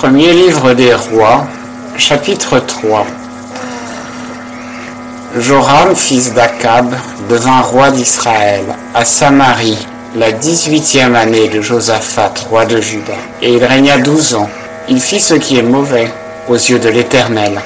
Premier livre des rois, chapitre 3. Joram, fils d'Akab, devint roi d'Israël, à Samarie, la 18e année de Josaphat, roi de Juda. Et il régna 12 ans. Il fit ce qui est mauvais aux yeux de l'Éternel,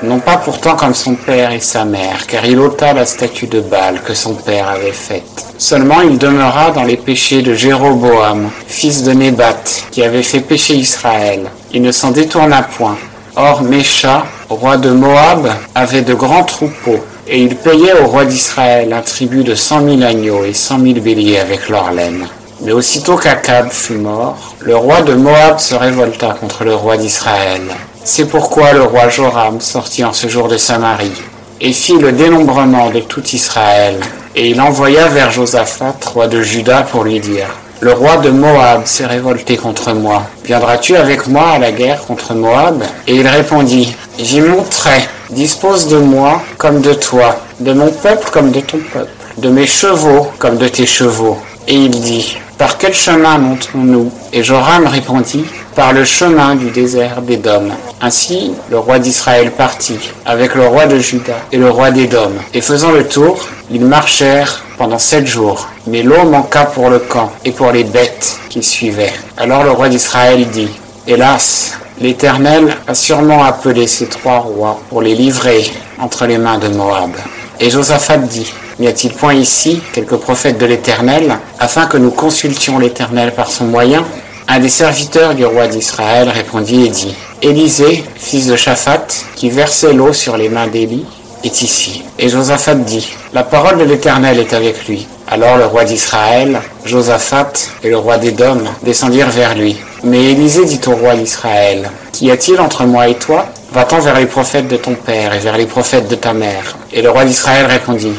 non pas pourtant comme son père et sa mère, car il ôta la statue de Baal que son père avait faite. Seulement il demeura dans les péchés de Jéroboam, fils de Nébat, qui avait fait pécher Israël. Il ne s'en détourna point. Or Mécha, roi de Moab, avait de grands troupeaux, et il payait au roi d'Israël un tribut de 100 000 agneaux et 100 000 béliers avec leur laine. Mais aussitôt qu'Akab fut mort, le roi de Moab se révolta contre le roi d'Israël. C'est pourquoi le roi Joram sortit en ce jour de Samarie, et fit le dénombrement de tout Israël. Et il envoya vers Josaphat, roi de Juda, pour lui dire: le roi de Moab s'est révolté contre moi. Viendras-tu avec moi à la guerre contre Moab? Et il répondit: j'y monterai. Dispose de moi comme de toi, de mon peuple comme de ton peuple, de mes chevaux comme de tes chevaux. Et il dit: par quel chemin montons-nous? Et Joram répondit: par le chemin du désert d'Édom. Ainsi, le roi d'Israël partit, avec le roi de Juda et le roi d'Édom. Et faisant le tour, ils marchèrent pendant 7 jours. Mais l'eau manqua pour le camp et pour les bêtes qui suivaient. Alors le roi d'Israël dit: hélas, l'Éternel a sûrement appelé ces 3 rois pour les livrer entre les mains de Moab. Et Josaphat dit: n'y a-t-il point ici quelques prophètes de l'Éternel, afin que nous consultions l'Éternel par son moyen? Un des serviteurs du roi d'Israël répondit et dit: Élisée, fils de Shaphat, qui versait l'eau sur les mains d'Élie, est ici. Et Josaphat dit: la parole de l'Éternel est avec lui. Alors le roi d'Israël, Josaphat et le roi d'Édom descendirent vers lui. Mais Élisée dit au roi d'Israël: qu'y a-t-il entre moi et toi? Va-t'en vers les prophètes de ton père et vers les prophètes de ta mère. Et le roi d'Israël répondit: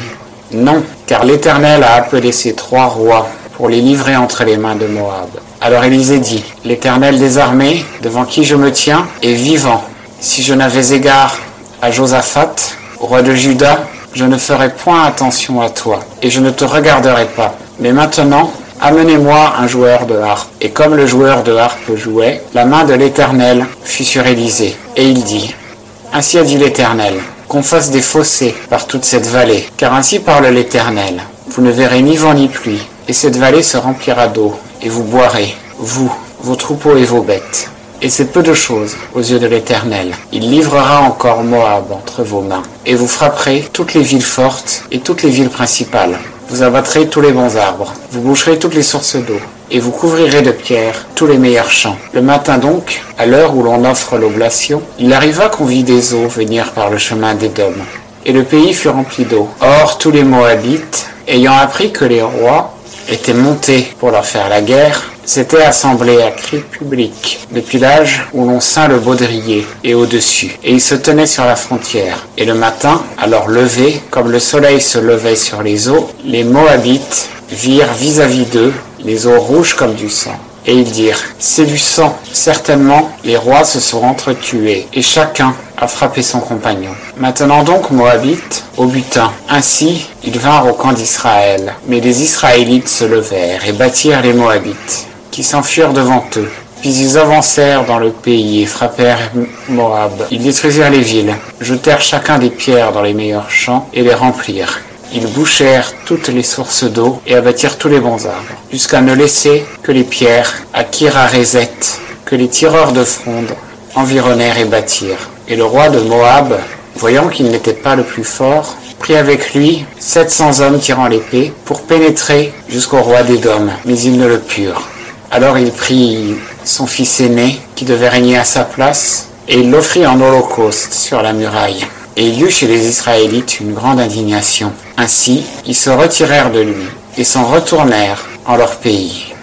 non, car l'Éternel a appelé ces 3 rois pour les livrer entre les mains de Moab. Alors Élisée dit: l'Éternel des armées, devant qui je me tiens, est vivant. Si je n'avais égard à Josaphat, roi de Juda, je ne ferais point attention à toi, et je ne te regarderai pas. Mais maintenant, amenez-moi un joueur de harpe. Et comme le joueur de harpe jouait, la main de l'Éternel fut sur Élisée. Et il dit: ainsi a dit l'Éternel, qu'on fasse des fossés par toute cette vallée, car ainsi parle l'Éternel. Vous ne verrez ni vent ni pluie, et cette vallée se remplira d'eau, et vous boirez, vous, vos troupeaux et vos bêtes. Et c'est peu de choses aux yeux de l'Éternel. Il livrera encore Moab entre vos mains, et vous frapperez toutes les villes fortes et toutes les villes principales. Vous abattrez tous les bons arbres, vous boucherez toutes les sources d'eau, et vous couvrirez de pierres tous les meilleurs champs. Le matin donc, à l'heure où l'on offre l'oblation, il arriva qu'on vit des eaux venir par le chemin d'Édom, et le pays fut rempli d'eau. Or tous les Moabites, ayant appris que les rois étaient montés pour leur faire la guerre, s'étaient assemblés à cri public, depuis l'âge où l'on ceint le baudrier et au-dessus, et ils se tenaient sur la frontière. Et le matin, à leur lever, comme le soleil se levait sur les eaux, les Moabites virent vis-à-vis d'eux les eaux rouges comme du sang. Et ils dirent: c'est du sang. Certainement, les rois se sont entretués, et chacun a frappé son compagnon. Maintenant donc, Moabites, au butin. Ainsi, ils vinrent au camp d'Israël. Mais les Israélites se levèrent et battirent les Moabites, qui s'enfuirent devant eux. Puis ils avancèrent dans le pays et frappèrent Moab. Ils détruisirent les villes, jetèrent chacun des pierres dans les meilleurs champs et les remplirent. Ils bouchèrent toutes les sources d'eau et abattirent tous les bons arbres, jusqu'à ne laisser que les pierres à Kir-Hareset, que les tireurs de fronde environnèrent et battirent. Et le roi de Moab, voyant qu'il n'était pas le plus fort, prit avec lui 700 hommes tirant l'épée pour pénétrer jusqu'au roi d'Édom, mais ils ne le purent. Alors il prit son fils aîné, qui devait régner à sa place, et il l'offrit en holocauste sur la muraille. Et il y eut chez les Israélites une grande indignation. Ainsi, ils se retirèrent de lui et s'en retournèrent en leur pays.